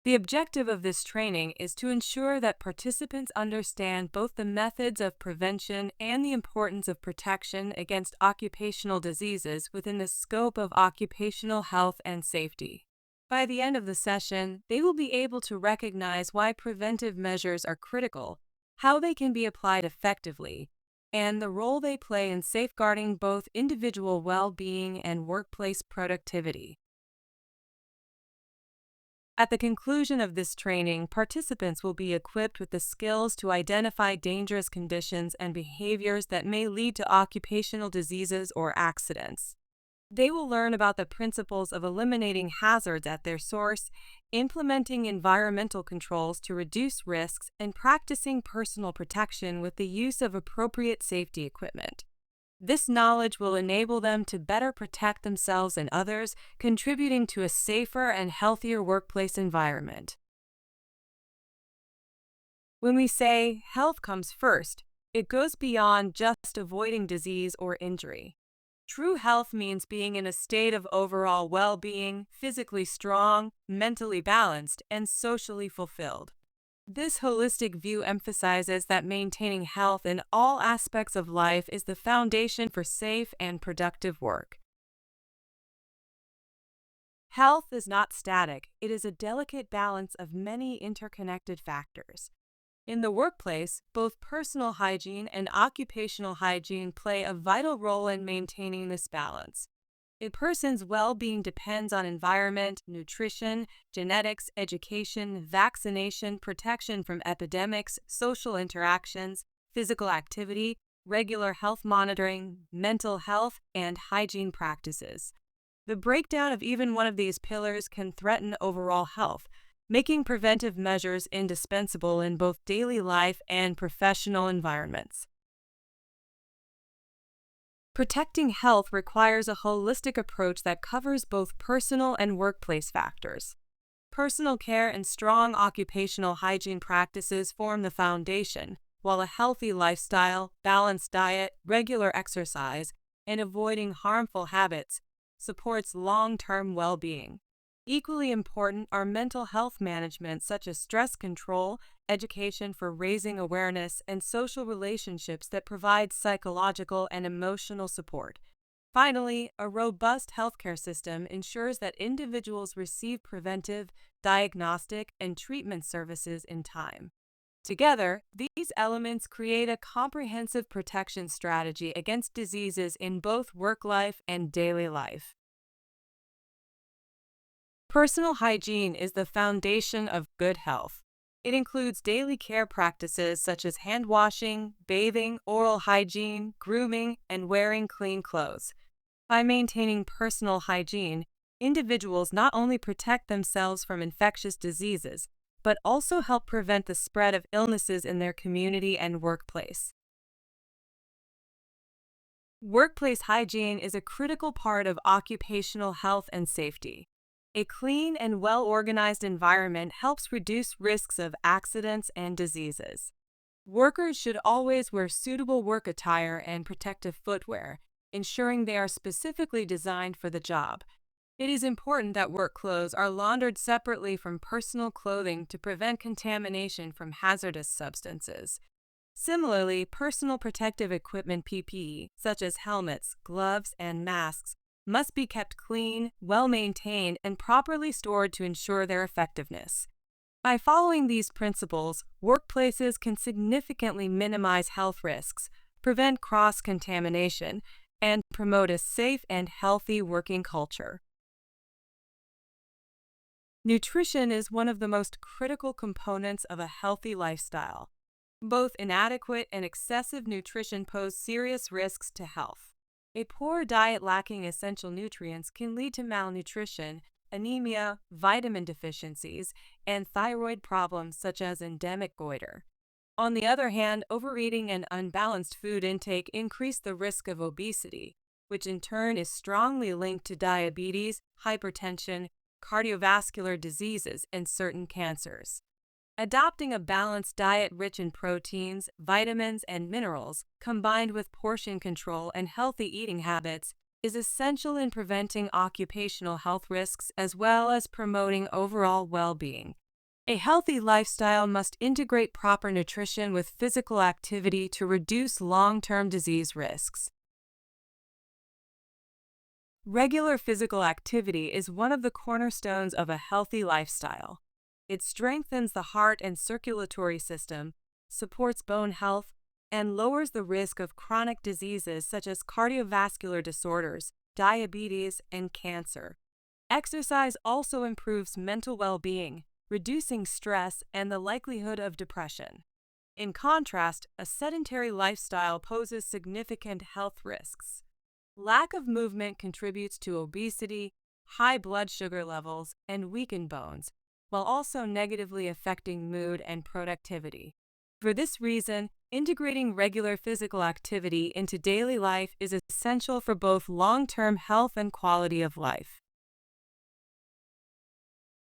The objective of this training is to ensure that participants understand both the methods of prevention and the importance of protection against occupational diseases within the scope of occupational health and safety. By the end of the session, they will be able to recognize why preventive measures are critical, how they can be applied effectively, and the role they play in safeguarding both individual well-being and workplace productivity. At the conclusion of this training, participants will be equipped with the skills to identify dangerous conditions and behaviors that may lead to occupational diseases or accidents. They will learn about the principles of eliminating hazards at their source, implementing environmental controls to reduce risks, and practicing personal protection with the use of appropriate safety equipment. This knowledge will enable them to better protect themselves and others, contributing to a safer and healthier workplace environment. When we say health comes first, it goes beyond just avoiding disease or injury. True health means being in a state of overall well-being, physically strong, mentally balanced, and socially fulfilled. This holistic view emphasizes that maintaining health in all aspects of life is the foundation for safe and productive work. Health is not static, it is a delicate balance of many interconnected factors. In the workplace, both personal hygiene and occupational hygiene play a vital role in maintaining this balance. A person's well-being depends on environment, nutrition, genetics, education, vaccination, protection from epidemics, social interactions, physical activity, regular health monitoring, mental health, and hygiene practices. The breakdown of even one of these pillars can threaten overall health, making preventive measures indispensable in both daily life and professional environments. Protecting health requires a holistic approach that covers both personal and workplace factors. Personal care and strong occupational hygiene practices form the foundation, while a healthy lifestyle, balanced diet, regular exercise, and avoiding harmful habits supports long-term well-being. Equally important are mental health management such as stress control, education for raising awareness, and social relationships that provide psychological and emotional support. Finally, a robust healthcare system ensures that individuals receive preventive, diagnostic, and treatment services in time. Together, these elements create a comprehensive protection strategy against diseases in both work life and daily life. Personal hygiene is the foundation of good health. It includes daily care practices such as hand washing, bathing, oral hygiene, grooming, and wearing clean clothes. By maintaining personal hygiene, individuals not only protect themselves from infectious diseases, but also help prevent the spread of illnesses in their community and workplace. Workplace hygiene is a critical part of occupational health and safety. A clean and well-organized environment helps reduce risks of accidents and diseases. Workers should always wear suitable work attire and protective footwear, ensuring they are specifically designed for the job. It is important that work clothes are laundered separately from personal clothing to prevent contamination from hazardous substances. Similarly, personal protective equipment (PPE), such as helmets, gloves, and masks, must be kept clean, well-maintained, and properly stored to ensure their effectiveness. By following these principles, workplaces can significantly minimize health risks, prevent cross-contamination, and promote a safe and healthy working culture. Nutrition is one of the most critical components of a healthy lifestyle. Both inadequate and excessive nutrition pose serious risks to health. A poor diet lacking essential nutrients can lead to malnutrition, anemia, vitamin deficiencies, and thyroid problems such as endemic goiter. On the other hand, overeating and unbalanced food intake increase the risk of obesity, which in turn is strongly linked to diabetes, hypertension, cardiovascular diseases, and certain cancers. Adopting a balanced diet rich in proteins, vitamins, and minerals, combined with portion control and healthy eating habits, is essential in preventing occupational health risks as well as promoting overall well-being. A healthy lifestyle must integrate proper nutrition with physical activity to reduce long-term disease risks. Regular physical activity is one of the cornerstones of a healthy lifestyle. It strengthens the heart and circulatory system, supports bone health, and lowers the risk of chronic diseases such as cardiovascular disorders, diabetes, and cancer. Exercise also improves mental well-being, reducing stress and the likelihood of depression. In contrast, a sedentary lifestyle poses significant health risks. Lack of movement contributes to obesity, high blood sugar levels, and weakened bones, while also negatively affecting mood and productivity. For this reason, integrating regular physical activity into daily life is essential for both long-term health and quality of life.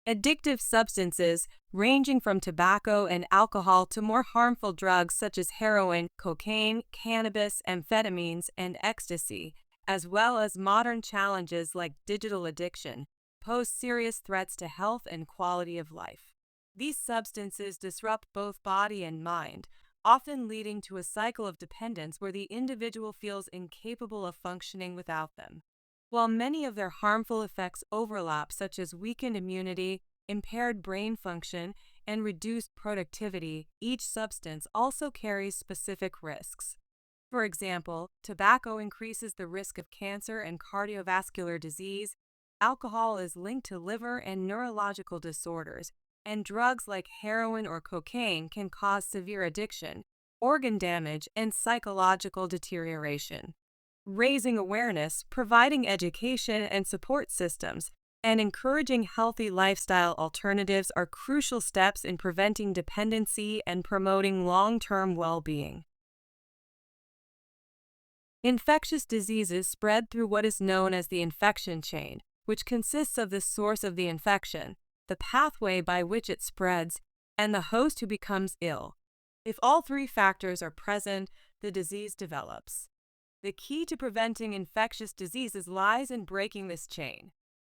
Addictive substances, ranging from tobacco and alcohol to more harmful drugs such as heroin, cocaine, cannabis, amphetamines, and ecstasy, as well as modern challenges like digital addiction, pose serious threats to health and quality of life. These substances disrupt both body and mind, often leading to a cycle of dependence where the individual feels incapable of functioning without them. While many of their harmful effects overlap, such as weakened immunity, impaired brain function, and reduced productivity, each substance also carries specific risks. For example, tobacco increases the risk of cancer and cardiovascular disease, alcohol is linked to liver and neurological disorders, and drugs like heroin or cocaine can cause severe addiction, organ damage, and psychological deterioration. Raising awareness, providing education and support systems, and encouraging healthy lifestyle alternatives are crucial steps in preventing dependency and promoting long-term well-being. Infectious diseases spread through what is known as the infection chain, which consists of the source of the infection, the pathway by which it spreads, and the host who becomes ill. If all three factors are present, the disease develops. The key to preventing infectious diseases lies in breaking this chain.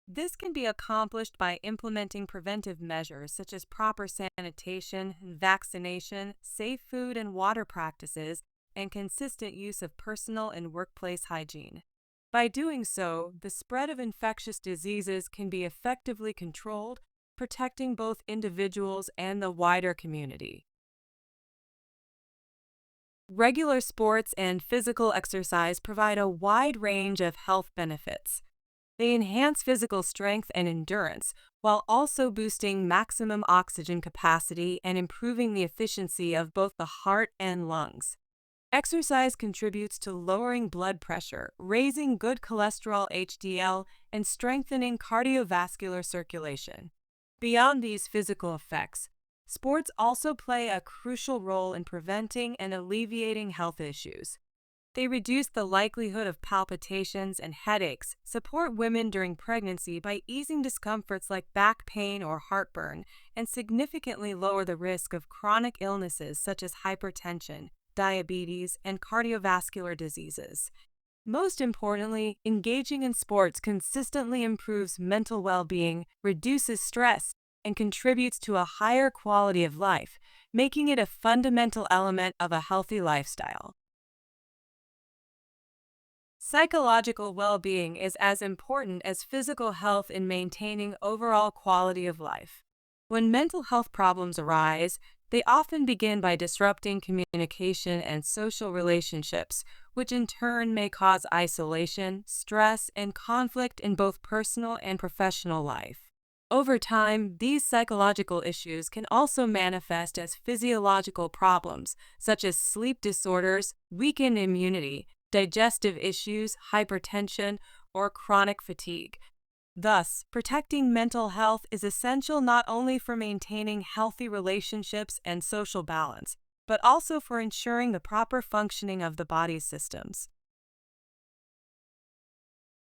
This can be accomplished by implementing preventive measures such as proper sanitation, vaccination, safe food and water practices, and consistent use of personal and workplace hygiene. By doing so, the spread of infectious diseases can be effectively controlled, protecting both individuals and the wider community. Regular sports and physical exercise provide a wide range of health benefits. They enhance physical strength and endurance, while also boosting maximum oxygen capacity and improving the efficiency of both the heart and lungs. Exercise contributes to lowering blood pressure, raising good cholesterol HDL, and strengthening cardiovascular circulation. Beyond these physical effects, sports also play a crucial role in preventing and alleviating health issues. They reduce the likelihood of palpitations and headaches, support women during pregnancy by easing discomforts like back pain or heartburn, and significantly lower the risk of chronic illnesses such as hypertension, diabetes, and cardiovascular diseases. Most importantly, engaging in sports consistently improves mental well-being, reduces stress, and contributes to a higher quality of life, making it a fundamental element of a healthy lifestyle. Psychological well-being is as important as physical health in maintaining overall quality of life. When mental health problems arise, they often begin by disrupting communication and social relationships, which in turn may cause isolation, stress, and conflict in both personal and professional life. Over time, these psychological issues can also manifest as physiological problems, such as sleep disorders, weakened immunity, digestive issues, hypertension, or chronic fatigue. Thus, protecting mental health is essential not only for maintaining healthy relationships and social balance, but also for ensuring the proper functioning of the body's systems.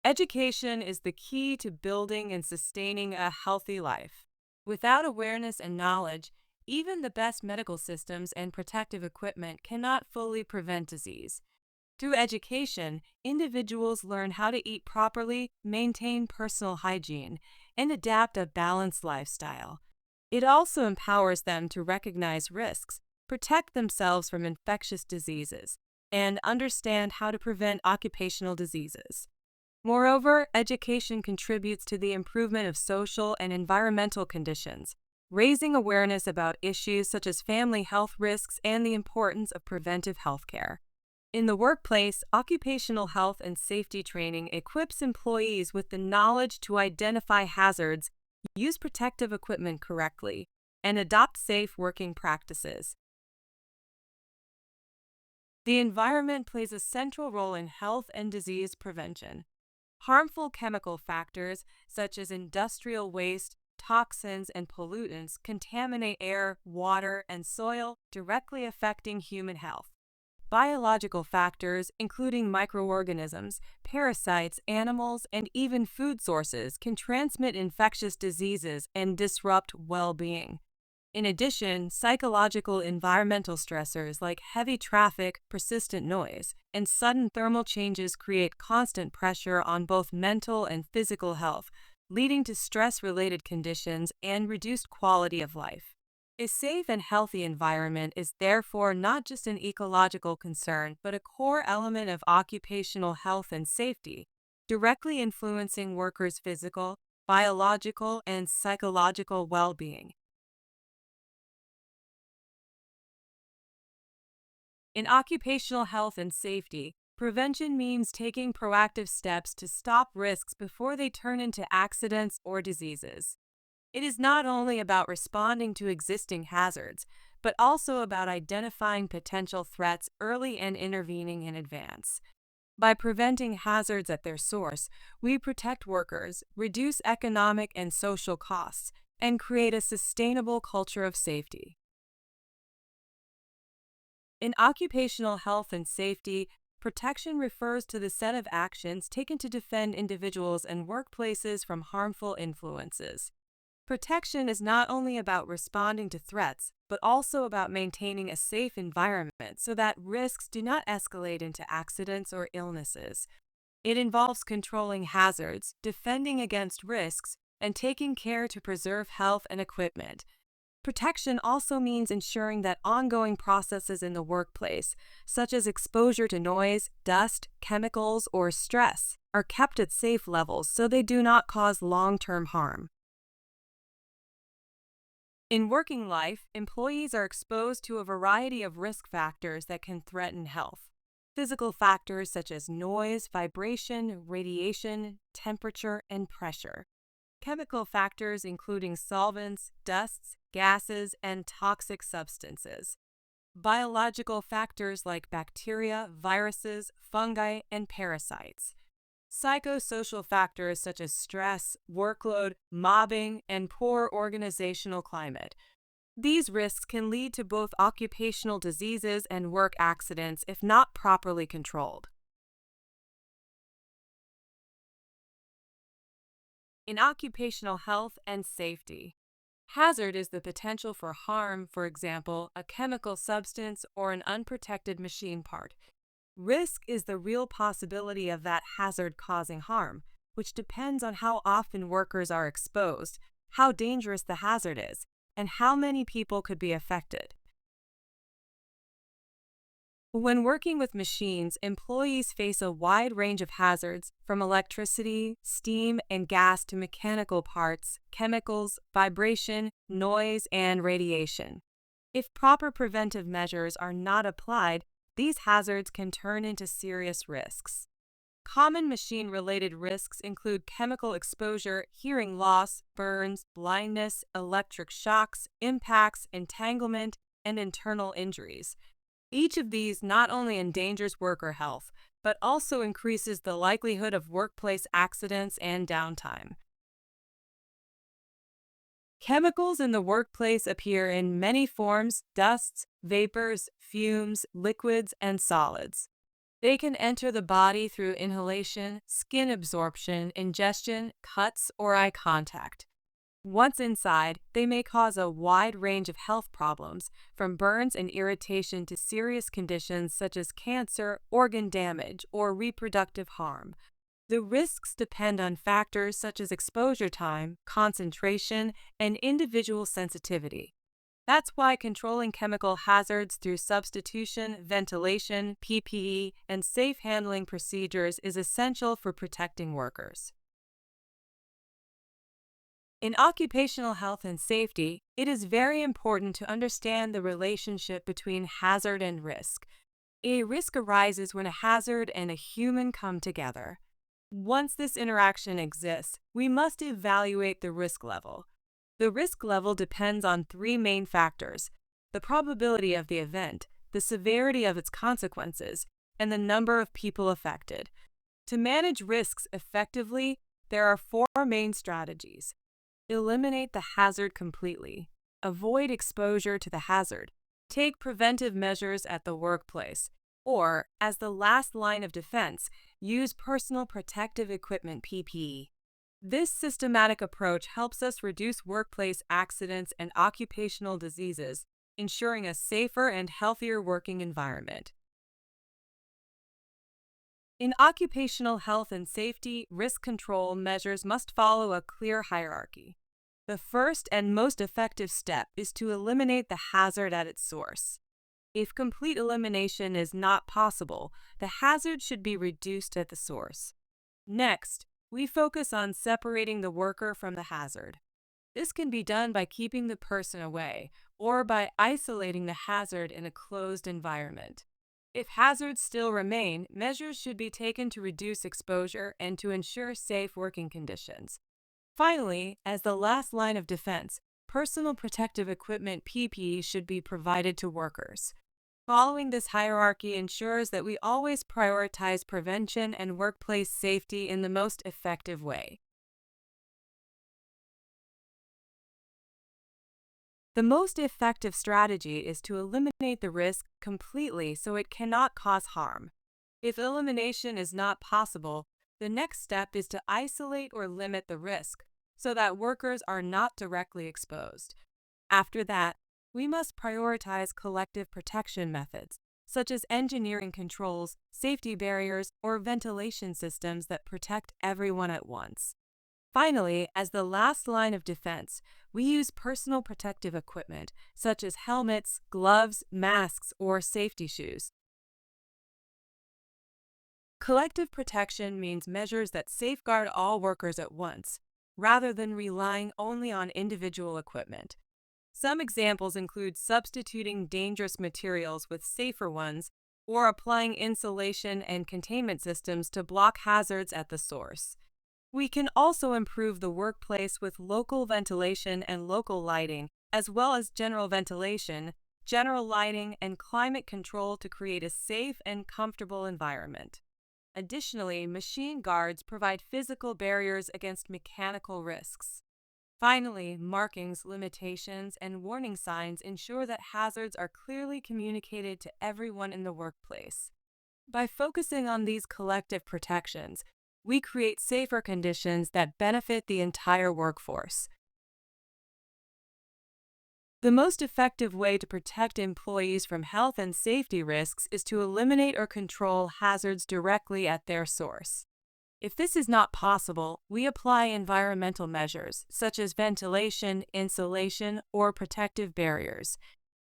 Education is the key to building and sustaining a healthy life. Without awareness and knowledge, even the best medical systems and protective equipment cannot fully prevent disease. Through education, individuals learn how to eat properly, maintain personal hygiene, and adapt a balanced lifestyle. It also empowers them to recognize risks, protect themselves from infectious diseases, and understand how to prevent occupational diseases. Moreover, education contributes to the improvement of social and environmental conditions, raising awareness about issues such as family health risks and the importance of preventive health care. In the workplace, occupational health and safety training equips employees with the knowledge to identify hazards, use protective equipment correctly, and adopt safe working practices. The environment plays a central role in health and disease prevention. Harmful chemical factors, such as industrial waste, toxins, and pollutants, contaminate air, water, and soil, directly affecting human health. Biological factors, including microorganisms, parasites, animals, and even food sources, can transmit infectious diseases and disrupt well-being. In addition, psychological environmental stressors like heavy traffic, persistent noise, and sudden thermal changes create constant pressure on both mental and physical health, leading to stress-related conditions and reduced quality of life. A safe and healthy environment is therefore not just an ecological concern, but a core element of occupational health and safety, directly influencing workers' physical, biological, and psychological well-being. In occupational health and safety, prevention means taking proactive steps to stop risks before they turn into accidents or diseases. It is not only about responding to existing hazards, but also about identifying potential threats early and intervening in advance. By preventing hazards at their source, we protect workers, reduce economic and social costs, and create a sustainable culture of safety. In occupational health and safety, protection refers to the set of actions taken to defend individuals and workplaces from harmful influences. Protection is not only about responding to threats, but also about maintaining a safe environment so that risks do not escalate into accidents or illnesses. It involves controlling hazards, defending against risks, and taking care to preserve health and equipment. Protection also means ensuring that ongoing processes in the workplace, such as exposure to noise, dust, chemicals, or stress, are kept at safe levels so they do not cause long-term harm. In working life, employees are exposed to a variety of risk factors that can threaten health. Physical factors such as noise, vibration, radiation, temperature, and pressure. Chemical factors including solvents, dusts, gases, and toxic substances. Biological factors like bacteria, viruses, fungi, and parasites. Psychosocial factors such as stress, workload, mobbing, and poor organizational climate. These risks can lead to both occupational diseases and work accidents if not properly controlled. In occupational health and safety, hazard is the potential for harm, for example, a chemical substance or an unprotected machine part. Risk is the real possibility of that hazard causing harm, which depends on how often workers are exposed, how dangerous the hazard is, and how many people could be affected. When working with machines, employees face a wide range of hazards, from electricity, steam, and gas to mechanical parts, chemicals, vibration, noise, and radiation. If proper preventive measures are not applied, these hazards can turn into serious risks. Common machine-related risks include chemical exposure, hearing loss, burns, blindness, electric shocks, impacts, entanglement, and internal injuries. Each of these not only endangers worker health, but also increases the likelihood of workplace accidents and downtime. Chemicals in the workplace appear in many forms: dusts, vapors, fumes, liquids, and solids. They can enter the body through inhalation, skin absorption, ingestion, cuts, or eye contact. Once inside, they may cause a wide range of health problems, from burns and irritation to serious conditions such as cancer, organ damage, or reproductive harm. The risks depend on factors such as exposure time, concentration, and individual sensitivity. That's why controlling chemical hazards through substitution, ventilation, PPE, and safe handling procedures is essential for protecting workers. In occupational health and safety, it is very important to understand the relationship between hazard and risk. A risk arises when a hazard and a human come together. Once this interaction exists, we must evaluate the risk level. The risk level depends on three main factors: the probability of the event, the severity of its consequences, and the number of people affected. To manage risks effectively, there are four main strategies. Eliminate the hazard completely. Avoid exposure to the hazard. Take preventive measures at the workplace. Or, as the last line of defense, use personal protective equipment (PPE). This systematic approach helps us reduce workplace accidents and occupational diseases, ensuring a safer and healthier working environment. In occupational health and safety, risk control measures must follow a clear hierarchy. The first and most effective step is to eliminate the hazard at its source. If complete elimination is not possible, the hazard should be reduced at the source. Next, we focus on separating the worker from the hazard. This can be done by keeping the person away or by isolating the hazard in a closed environment. If hazards still remain, measures should be taken to reduce exposure and to ensure safe working conditions. Finally, as the last line of defense, personal protective equipment (PPE) should be provided to workers. Following this hierarchy ensures that we always prioritize prevention and workplace safety in the most effective way. The most effective strategy is to eliminate the risk completely so it cannot cause harm. If elimination is not possible, the next step is to isolate or limit the risk so that workers are not directly exposed. After that, we must prioritize collective protection methods, such as engineering controls, safety barriers, or ventilation systems that protect everyone at once. Finally, as the last line of defense, we use personal protective equipment, such as helmets, gloves, masks, or safety shoes. Collective protection means measures that safeguard all workers at once, rather than relying only on individual equipment. Some examples include substituting dangerous materials with safer ones or applying insulation and containment systems to block hazards at the source. We can also improve the workplace with local ventilation and local lighting, as well as general ventilation, general lighting, and climate control to create a safe and comfortable environment. Additionally, machine guards provide physical barriers against mechanical risks. Finally, markings, limitations, and warning signs ensure that hazards are clearly communicated to everyone in the workplace. By focusing on these collective protections, we create safer conditions that benefit the entire workforce. The most effective way to protect employees from health and safety risks is to eliminate or control hazards directly at their source. If this is not possible, we apply environmental measures, such as ventilation, insulation, or protective barriers.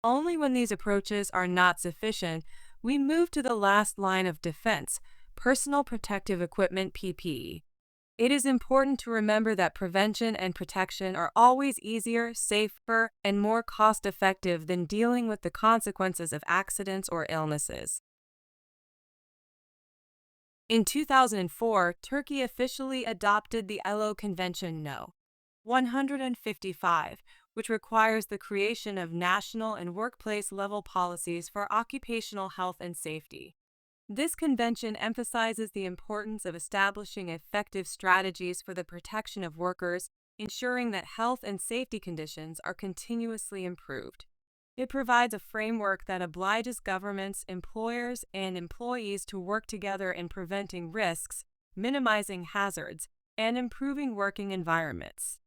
Only when these approaches are not sufficient, we move to the last line of defense, personal protective equipment (PPE). It is important to remember that prevention and protection are always easier, safer, and more cost-effective than dealing with the consequences of accidents or illnesses. In 2004, Turkey officially adopted the ILO Convention No. 155, which requires the creation of national and workplace-level policies for occupational health and safety. This convention emphasizes the importance of establishing effective strategies for the protection of workers, ensuring that health and safety conditions are continuously improved. It provides a framework that obliges governments, employers, and employees to work together in preventing risks, minimizing hazards, and improving working environments.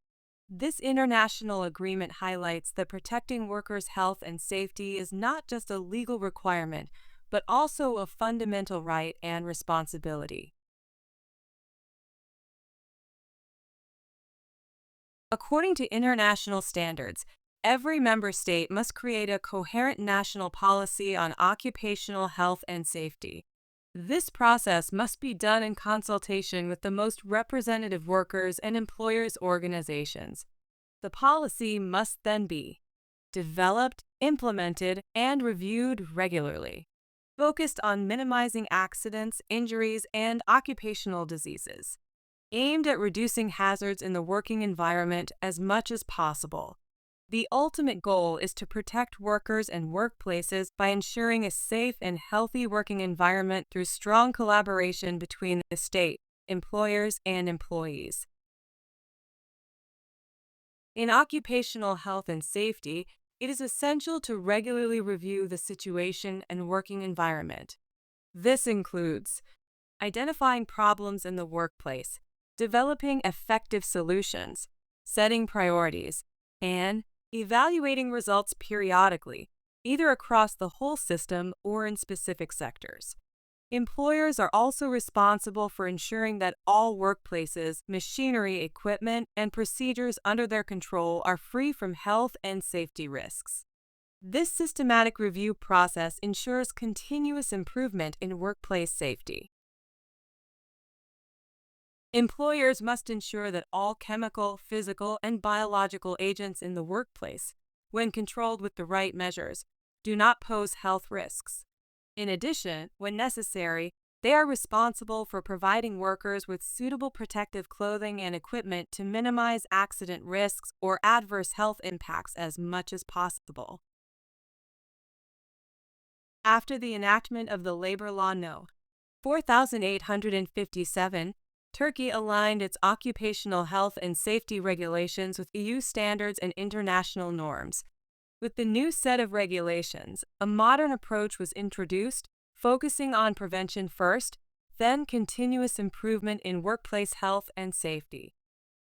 This international agreement highlights that protecting workers' health and safety is not just a legal requirement, but also a fundamental right and responsibility. According to international standards, every member state must create a coherent national policy on occupational health and safety. This process must be done in consultation with the most representative workers and employers' organizations. The policy must then be developed, implemented, and reviewed regularly, focused on minimizing accidents, injuries, and occupational diseases, aimed at reducing hazards in the working environment as much as possible. The ultimate goal is to protect workers and workplaces by ensuring a safe and healthy working environment through strong collaboration between the state, employers, and employees. In occupational health and safety, it is essential to regularly review the situation and working environment. This includes identifying problems in the workplace, developing effective solutions, setting priorities, and evaluating results periodically, either across the whole system or in specific sectors. Employers are also responsible for ensuring that all workplaces, machinery, equipment, and procedures under their control are free from health and safety risks. This systematic review process ensures continuous improvement in workplace safety. Employers must ensure that all chemical, physical, and biological agents in the workplace, when controlled with the right measures, do not pose health risks. In addition, when necessary, they are responsible for providing workers with suitable protective clothing and equipment to minimize accident risks or adverse health impacts as much as possible. After the enactment of the Labor Law No. 4857, Turkey aligned its occupational health and safety regulations with EU standards and international norms. With the new set of regulations, a modern approach was introduced, focusing on prevention first, then continuous improvement in workplace health and safety.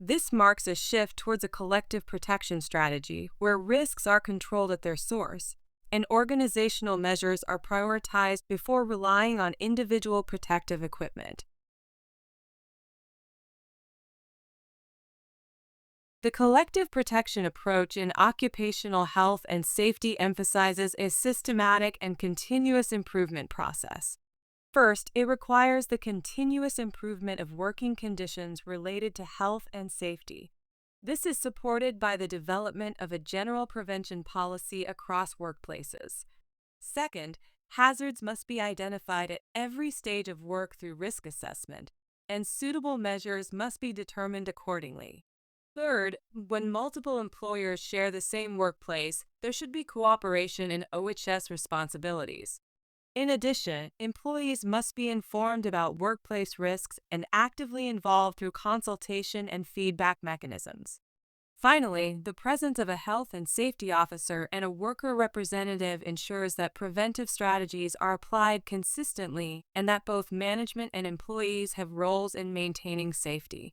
This marks a shift towards a collective protection strategy where risks are controlled at their source and organizational measures are prioritized before relying on individual protective equipment. The collective protection approach in occupational health and safety emphasizes a systematic and continuous improvement process. First, it requires the continuous improvement of working conditions related to health and safety. This is supported by the development of a general prevention policy across workplaces. Second, hazards must be identified at every stage of work through risk assessment, and suitable measures must be determined accordingly. Third, when multiple employers share the same workplace, there should be cooperation in OHS responsibilities. In addition, employees must be informed about workplace risks and actively involved through consultation and feedback mechanisms. Finally, the presence of a health and safety officer and a worker representative ensures that preventive strategies are applied consistently and that both management and employees have roles in maintaining safety.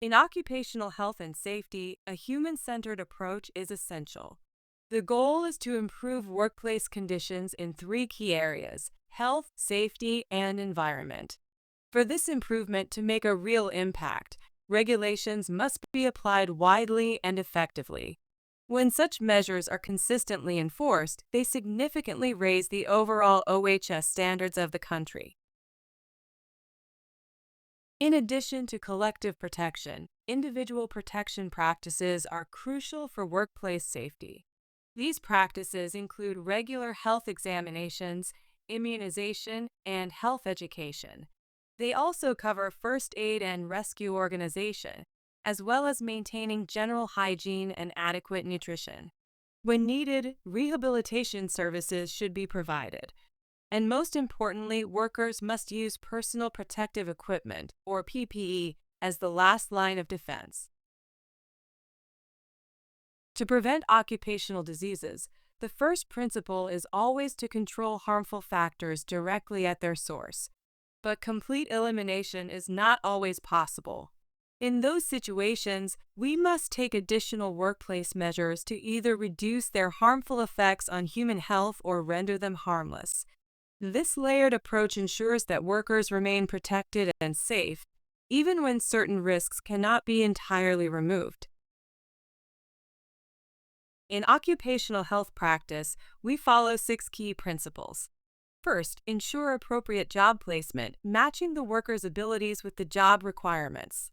In occupational health and safety, a human-centered approach is essential. The goal is to improve workplace conditions in three key areas: health, safety, and environment. For this improvement to make a real impact, regulations must be applied widely and effectively. When such measures are consistently enforced, they significantly raise the overall OHS standards of the country. In addition to collective protection, individual protection practices are crucial for workplace safety. These practices include regular health examinations, immunization, and health education. They also cover first aid and rescue organization, as well as maintaining general hygiene and adequate nutrition. When needed, rehabilitation services should be provided. And most importantly, workers must use personal protective equipment, or PPE, as the last line of defense. To prevent occupational diseases, the first principle is always to control harmful factors directly at their source. But complete elimination is not always possible. In those situations, we must take additional workplace measures to either reduce their harmful effects on human health or render them harmless. This layered approach ensures that workers remain protected and safe, even when certain risks cannot be entirely removed. In occupational health practice, we follow 6 key principles. First, ensure appropriate job placement, matching the worker's abilities with the job requirements.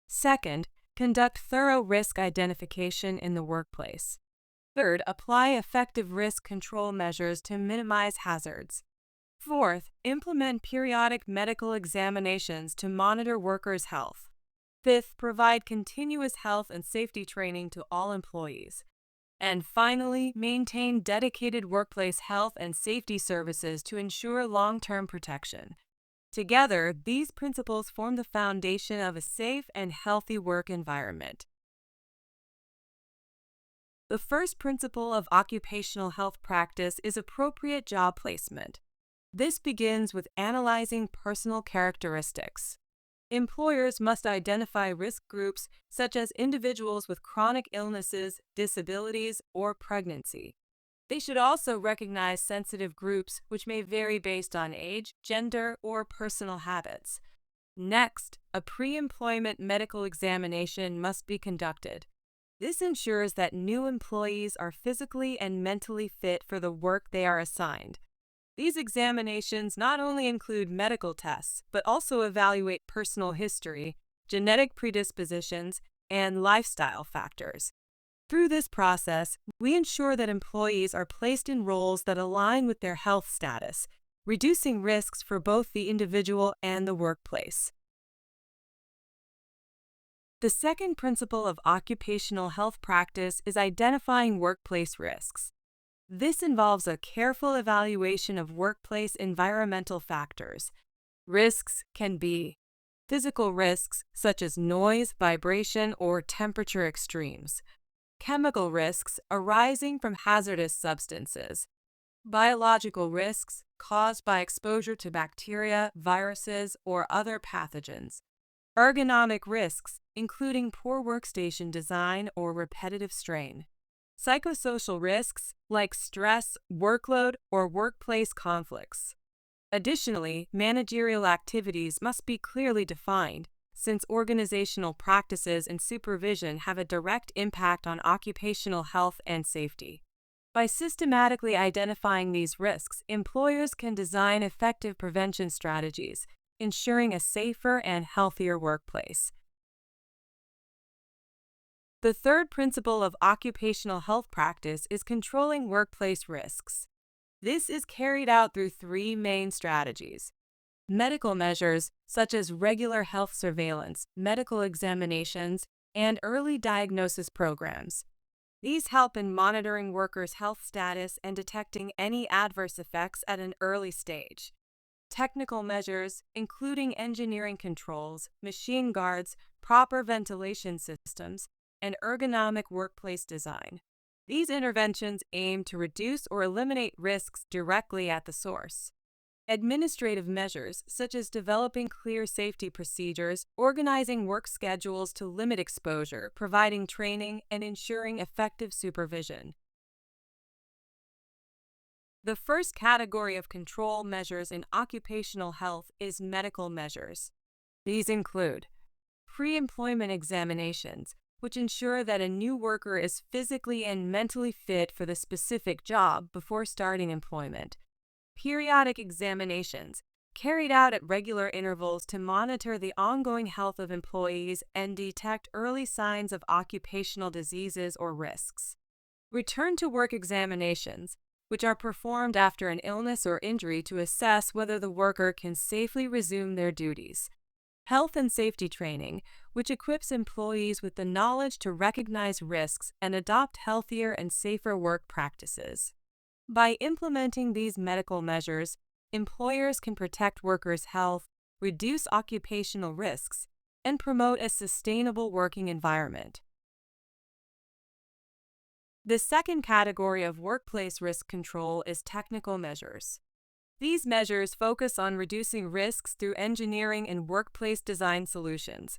Second, conduct thorough risk identification in the workplace. Third, apply effective risk control measures to minimize hazards. Fourth, implement periodic medical examinations to monitor workers' health. Fifth, provide continuous health and safety training to all employees. And finally, maintain dedicated workplace health and safety services to ensure long-term protection. Together, these principles form the foundation of a safe and healthy work environment. The first principle of occupational health practice is appropriate job placement. This begins with analyzing personal characteristics. Employers must identify risk groups such as individuals with chronic illnesses, disabilities, or pregnancy. They should also recognize sensitive groups, which may vary based on age, gender, or personal habits. Next, a pre-employment medical examination must be conducted. This ensures that new employees are physically and mentally fit for the work they are assigned. These examinations not only include medical tests, but also evaluate personal history, genetic predispositions, and lifestyle factors. Through this process, we ensure that employees are placed in roles that align with their health status, reducing risks for both the individual and the workplace. The second principle of occupational health practice is identifying workplace risks. This involves a careful evaluation of workplace environmental factors. Risks can be physical risks such as noise, vibration, or temperature extremes, chemical risks arising from hazardous substances, biological risks caused by exposure to bacteria, viruses, or other pathogens, ergonomic risks including poor workstation design or repetitive strain, psychosocial risks like stress, workload, or workplace conflicts. Additionally, managerial activities must be clearly defined, since organizational practices and supervision have a direct impact on occupational health and safety. By systematically identifying these risks, employers can design effective prevention strategies, ensuring a safer and healthier workplace. The third principle of occupational health practice is controlling workplace risks. This is carried out through 3 main strategies. Medical measures, such as regular health surveillance, medical examinations, and early diagnosis programs. These help in monitoring workers' health status and detecting any adverse effects at an early stage. Technical measures, including engineering controls, machine guards, proper ventilation systems, and ergonomic workplace design. These interventions aim to reduce or eliminate risks directly at the source. Administrative measures, such as developing clear safety procedures, organizing work schedules to limit exposure, providing training, and ensuring effective supervision. The first category of control measures in occupational health is medical measures. These include pre-employment examinations, which ensure that a new worker is physically and mentally fit for the specific job before starting employment. Periodic examinations, carried out at regular intervals to monitor the ongoing health of employees and detect early signs of occupational diseases or risks. Return-to-work examinations, which are performed after an illness or injury to assess whether the worker can safely resume their duties. Health and safety training, which equips employees with the knowledge to recognize risks and adopt healthier and safer work practices. By implementing these medical measures, employers can protect workers' health, reduce occupational risks, and promote a sustainable working environment. The second category of workplace risk control is technical measures. These measures focus on reducing risks through engineering and workplace design solutions.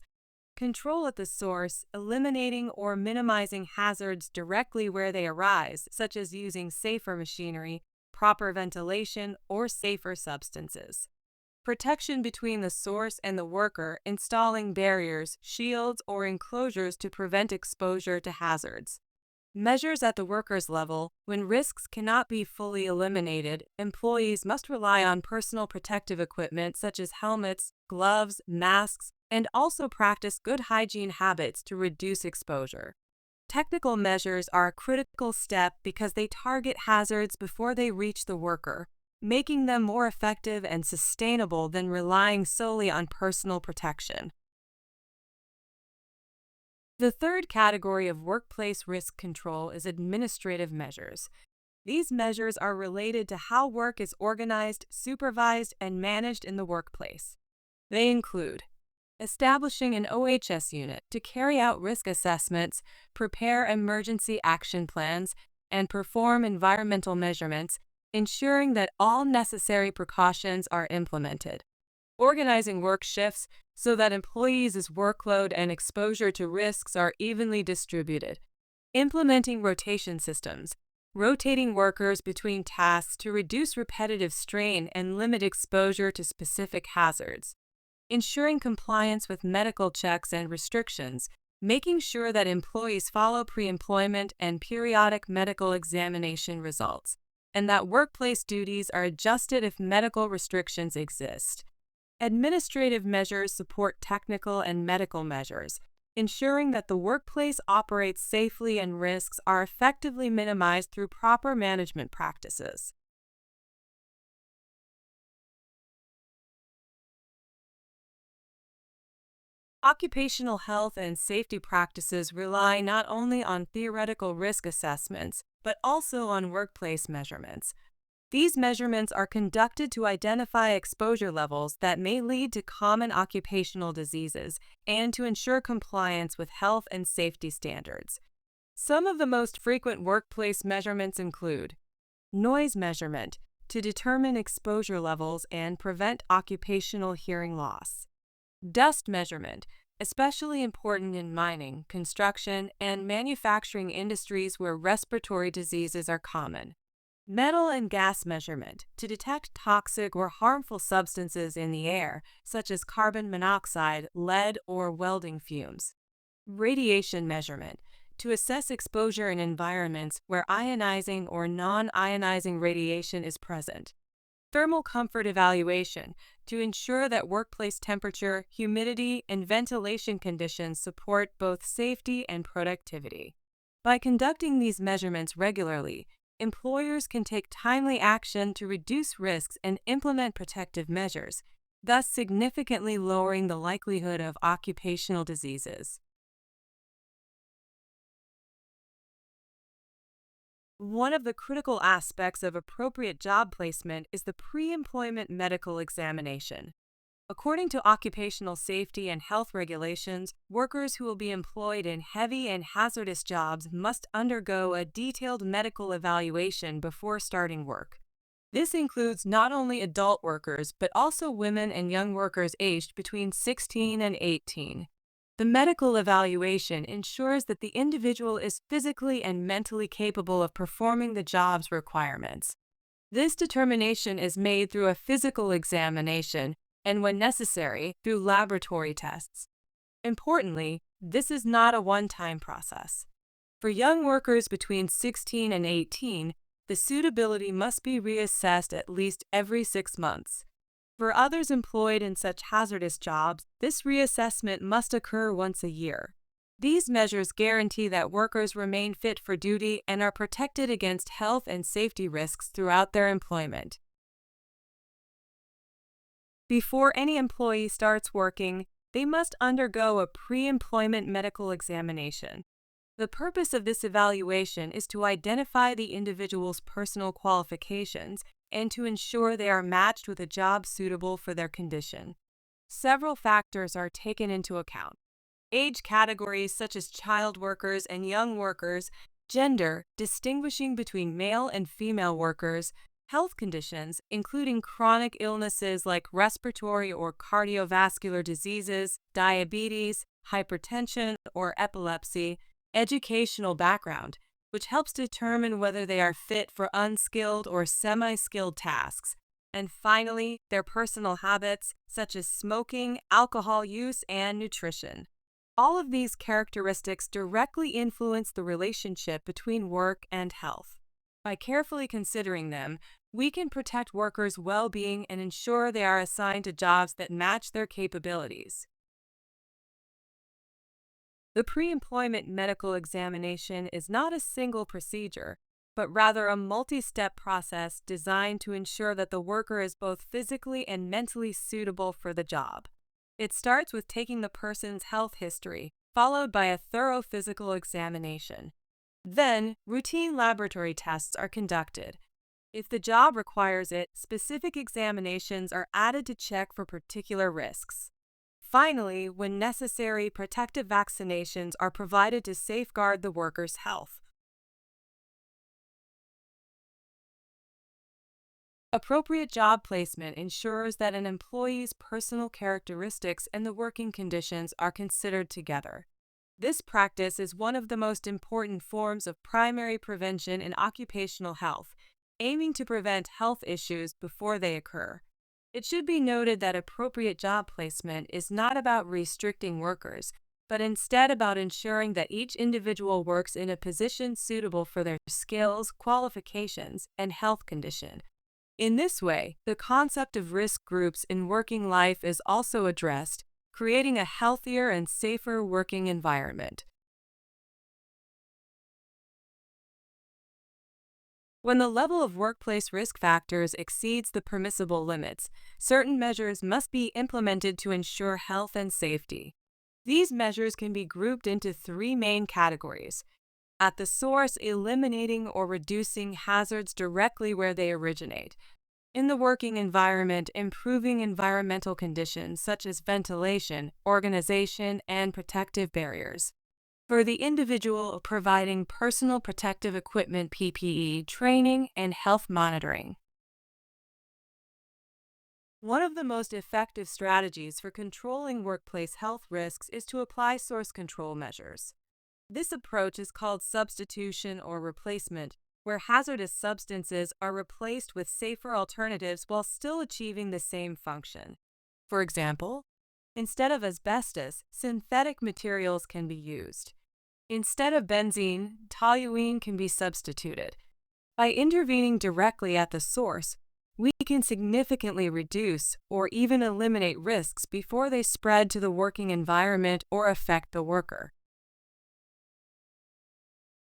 Control at the source, eliminating or minimizing hazards directly where they arise, such as using safer machinery, proper ventilation, or safer substances. protection between the source and the worker, installing barriers, shields, or enclosures to prevent exposure to hazards. Measures at the worker's level. When risks cannot be fully eliminated, employees must rely on personal protective equipment such as helmets, gloves, masks, and also practice good hygiene habits to reduce exposure. Technical measures are a critical step because they target hazards before they reach the worker, making them more effective and sustainable than relying solely on personal protection. The third category of workplace risk control is administrative measures. These measures are related to how work is organized, supervised, and managed in the workplace. They include establishing an OHS unit to carry out risk assessments, prepare emergency action plans, and perform environmental measurements, ensuring that all necessary precautions are implemented. Organizing work shifts so that employees' workload and exposure to risks are evenly distributed. Implementing rotation systems, rotating workers between tasks to reduce repetitive strain and limit exposure to specific hazards. Ensuring compliance with medical checks and restrictions, making sure that employees follow pre-employment and periodic medical examination results, and that workplace duties are adjusted if medical restrictions exist. Administrative measures support technical and medical measures, ensuring that the workplace operates safely and risks are effectively minimized through proper management practices. Occupational health and safety practices rely not only on theoretical risk assessments, but also on workplace measurements. These measurements are conducted to identify exposure levels that may lead to common occupational diseases and to ensure compliance with health and safety standards. Some of the most frequent workplace measurements include noise measurement to determine exposure levels and prevent occupational hearing loss. Dust measurement, especially important in mining, construction, and manufacturing industries where respiratory diseases are common. Metal and gas measurement to detect toxic or harmful substances in the air, such as carbon monoxide, lead, or welding fumes. Radiation measurement to assess exposure in environments where ionizing or non-ionizing radiation is present. Thermal comfort evaluation to ensure that workplace temperature, humidity, and ventilation conditions support both safety and productivity. By conducting these measurements regularly, employers can take timely action to reduce risks and implement protective measures, thus significantly lowering the likelihood of occupational diseases. One of the critical aspects of appropriate job placement is the pre-employment medical examination. According to occupational safety and health regulations, workers who will be employed in heavy and hazardous jobs must undergo a detailed medical evaluation before starting work. This includes not only adult workers, but also women and young workers aged between 16 and 18. The medical evaluation ensures that the individual is physically and mentally capable of performing the job's requirements. This determination is made through a physical examination and, when necessary, through laboratory tests. Importantly, this is not a one-time process. For young workers between 16 and 18, the suitability must be reassessed at least every 6 months. For others employed in such hazardous jobs, this reassessment must occur once a year. These measures guarantee that workers remain fit for duty and are protected against health and safety risks throughout their employment. Before any employee starts working, they must undergo a pre-employment medical examination. The purpose of this evaluation is to identify the individual's personal qualifications and to ensure they are matched with a job suitable for their condition. Several factors are taken into account: age categories such as child workers and young workers, gender, distinguishing between male and female workers, health conditions, including chronic illnesses like respiratory or cardiovascular diseases, diabetes, hypertension, or epilepsy, educational background, which helps determine whether they are fit for unskilled or semi-skilled tasks, And finally, their personal habits, such as smoking, alcohol use, and nutrition. All of these characteristics directly influence the relationship between work and health. By carefully considering them, we can protect workers' well being and ensure they are assigned to jobs that match their capabilities. The pre employment medical examination is not a single procedure, but rather a multi step process designed to ensure that the worker is both physically and mentally suitable for the job. It starts with taking the person's health history, followed by a thorough physical examination. Then, routine laboratory tests are conducted. If the job requires it, specific examinations are added to check for particular risks. Finally, when necessary, protective vaccinations are provided to safeguard the worker's health. Appropriate job placement ensures that an employee's personal characteristics and the working conditions are considered together. This practice is one of the most important forms of primary prevention in occupational health, aiming to prevent health issues before they occur. It should be noted that appropriate job placement is not about restricting workers, but instead about ensuring that each individual works in a position suitable for their skills, qualifications, and health condition. In this way, the concept of risk groups in working life is also addressed, creating a healthier and safer working environment. When the level of workplace risk factors exceeds the permissible limits, certain measures must be implemented to ensure health and safety. These measures can be grouped into three main categories. At the source, eliminating or reducing hazards directly where they originate. In the working environment, improving environmental conditions such as ventilation, organization, and protective barriers. For the individual, providing personal protective equipment PPE, training, and health monitoring. One of the most effective strategies for controlling workplace health risks is to apply source control measures. This approach is called substitution or replacement, where hazardous substances are replaced with safer alternatives while still achieving the same function. For example, instead of asbestos, synthetic materials can be used. Instead of benzene, toluene can be substituted. By intervening directly at the source, we can significantly reduce or even eliminate risks before they spread to the working environment or affect the worker.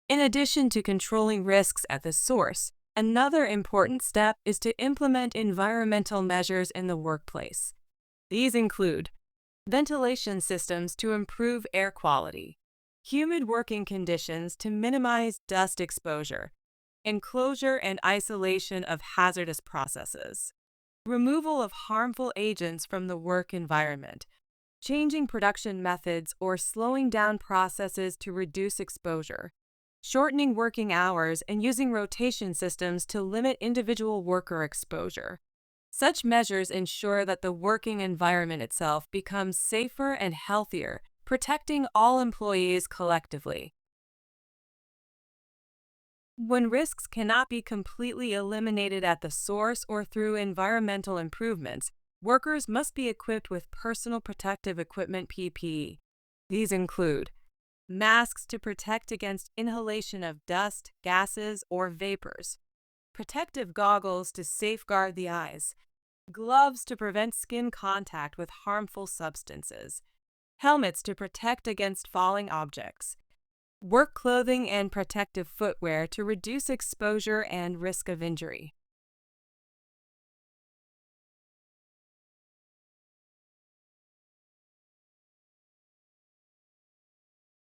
In addition to controlling risks at the source, another important step is to implement environmental measures in the workplace. These include ventilation systems to improve air quality, humid working conditions to minimize dust exposure, enclosure and isolation of hazardous processes, removal of harmful agents from the work environment, changing production methods or slowing down processes to reduce exposure, shortening working hours and using rotation systems to limit individual worker exposure. Such measures ensure that the working environment itself becomes safer and healthier, protecting all employees collectively. When risks cannot be completely eliminated at the source or through environmental improvements, workers must be equipped with personal protective equipment PPE. These include masks to protect against inhalation of dust, gases, or vapors, protective goggles to safeguard the eyes, gloves to prevent skin contact with harmful substances, helmets to protect against falling objects, work clothing and protective footwear to reduce exposure and risk of injury.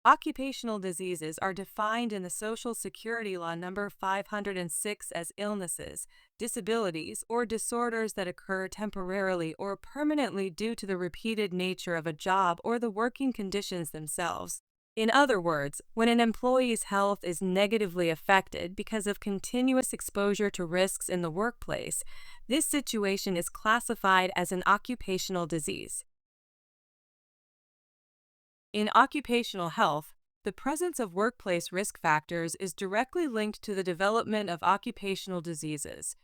Occupational diseases are defined in the Social Security Law number 506 as illnesses, disabilities, or disorders that occur temporarily or permanently due to the repeated nature of a job or the working conditions themselves. In other words, when an employee's health is negatively affected because of continuous exposure to risks in the workplace, this situation is classified as an occupational disease. In occupational health, the presence of workplace risk factors is directly linked to the development of occupational diseases.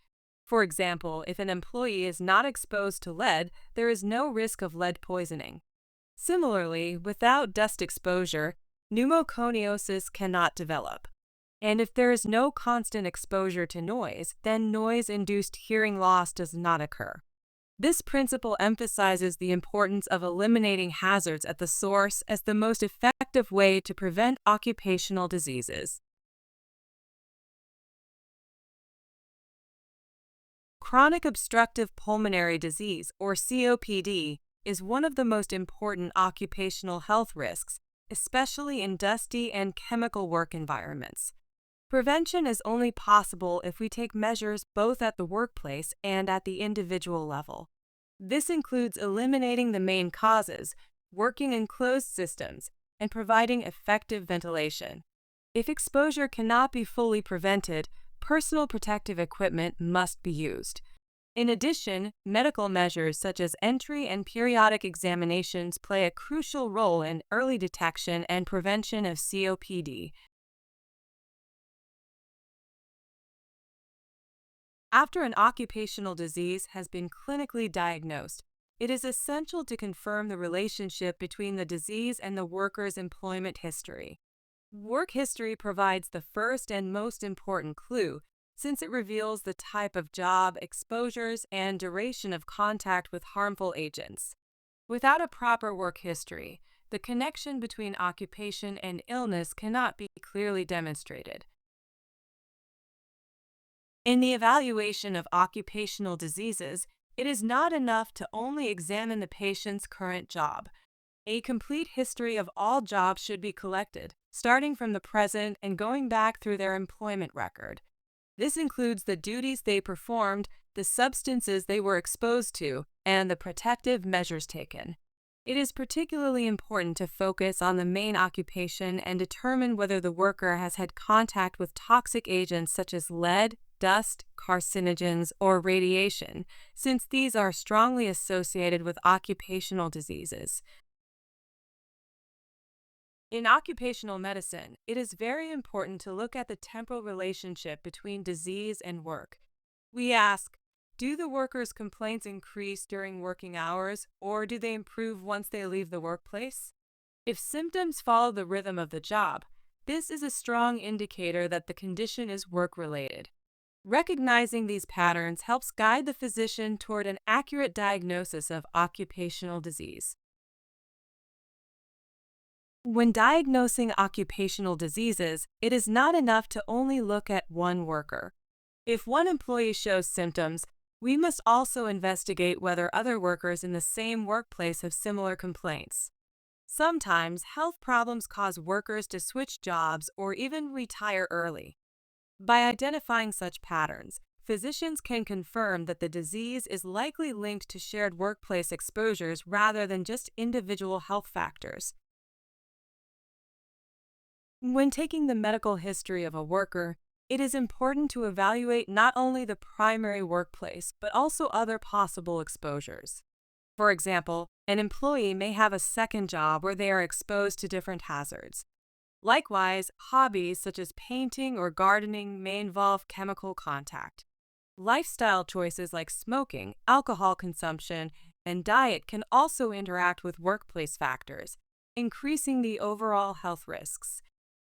For example, if an employee is not exposed to lead, there is no risk of lead poisoning. Similarly, without dust exposure, pneumoconiosis cannot develop. And if there is no constant exposure to noise, then noise-induced hearing loss does not occur. This principle emphasizes the importance of eliminating hazards at the source as the most effective way to prevent occupational diseases. Chronic obstructive pulmonary disease, or COPD, is one of the most important occupational health risks, especially in dusty and chemical work environments. Prevention is only possible if we take measures both at the workplace and at the individual level. This includes eliminating the main causes, working in closed systems, and providing effective ventilation. If exposure cannot be fully prevented, personal protective equipment must be used. In addition, medical measures such as entry and periodic examinations play a crucial role in early detection and prevention of COPD. After an occupational disease has been clinically diagnosed, it is essential to confirm the relationship between the disease and the worker's employment history. Work history provides the first and most important clue, since it reveals the type of job, exposures, and duration of contact with harmful agents. Without a proper work history, the connection between occupation and illness cannot be clearly demonstrated. In the evaluation of occupational diseases, it is not enough to only examine the patient's current job. A complete history of all jobs should be collected, starting from the present and going back through their employment record. This includes the duties they performed, the substances they were exposed to, and the protective measures taken. It is particularly important to focus on the main occupation and determine whether the worker has had contact with toxic agents such as lead, dust, carcinogens, or radiation, since these are strongly associated with occupational diseases. In occupational medicine, it is very important to look at the temporal relationship between disease and work. We ask, do the workers' complaints increase during working hours, or do they improve once they leave the workplace? If symptoms follow the rhythm of the job, this is a strong indicator that the condition is work-related. Recognizing these patterns helps guide the physician toward an accurate diagnosis of occupational disease. When diagnosing occupational diseases, it is not enough to only look at one worker. If one employee shows symptoms, we must also investigate whether other workers in the same workplace have similar complaints. Sometimes, health problems cause workers to switch jobs or even retire early. By identifying such patterns, physicians can confirm that the disease is likely linked to shared workplace exposures rather than just individual health factors. When taking the medical history of a worker, it is important to evaluate not only the primary workplace, but also other possible exposures. For example, an employee may have a second job where they are exposed to different hazards. Likewise, hobbies such as painting or gardening may involve chemical contact. Lifestyle choices like smoking, alcohol consumption, and diet can also interact with workplace factors, increasing the overall health risks.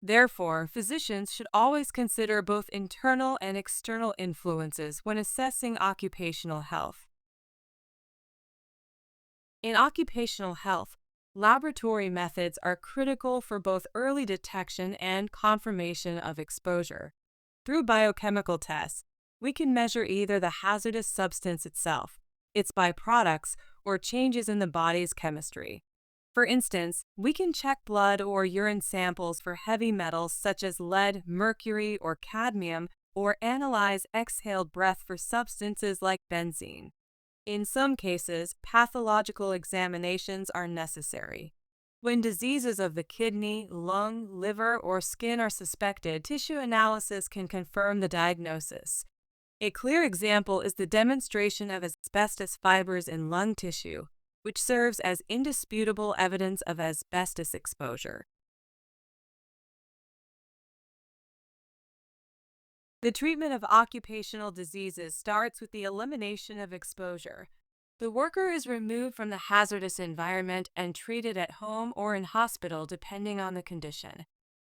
Therefore, physicians should always consider both internal and external influences when assessing occupational health. In occupational health, laboratory methods are critical for both early detection and confirmation of exposure. Through biochemical tests, we can measure either the hazardous substance itself, its byproducts, or changes in the body's chemistry. For instance, we can check blood or urine samples for heavy metals such as lead, mercury, or cadmium, or analyze exhaled breath for substances like benzene. In some cases, pathological examinations are necessary. When diseases of the kidney, lung, liver, or skin are suspected, tissue analysis can confirm the diagnosis. A clear example is the demonstration of asbestos fibers in lung tissue, which serves as indisputable evidence of asbestos exposure. The treatment of occupational diseases starts with the elimination of exposure. The worker is removed from the hazardous environment and treated at home or in hospital depending on the condition.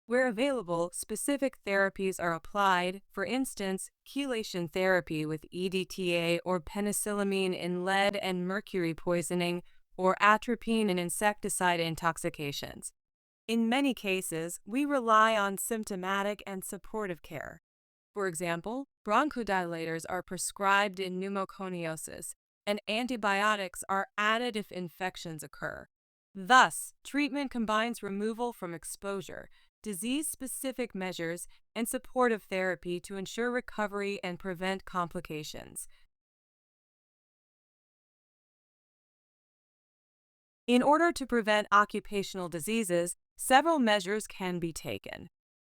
Where available, specific therapies are applied, for instance, chelation therapy with EDTA or penicillamine in lead and mercury poisoning, or atropine in insecticide intoxications. In many cases, we rely on symptomatic and supportive care. For example, bronchodilators are prescribed in pneumoconiosis, and antibiotics are added if infections occur. Thus, treatment combines removal from exposure, disease-specific measures, and supportive therapy to ensure recovery and prevent complications. In order to prevent occupational diseases, several measures can be taken.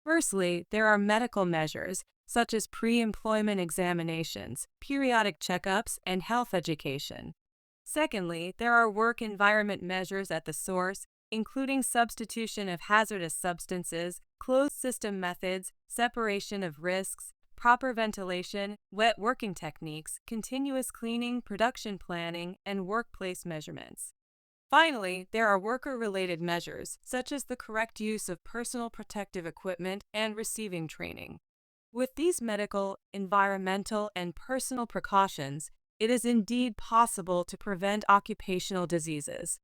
Firstly, there are medical measures, such as pre-employment examinations, periodic checkups, and health education. Secondly, there are work environment measures at the source, including substitution of hazardous substances, closed system methods, separation of risks, proper ventilation, wet working techniques, continuous cleaning, production planning, and workplace measurements. Finally, there are worker-related measures, such as the correct use of personal protective equipment and receiving training. With these medical, environmental, and personal precautions, it is indeed possible to prevent occupational diseases.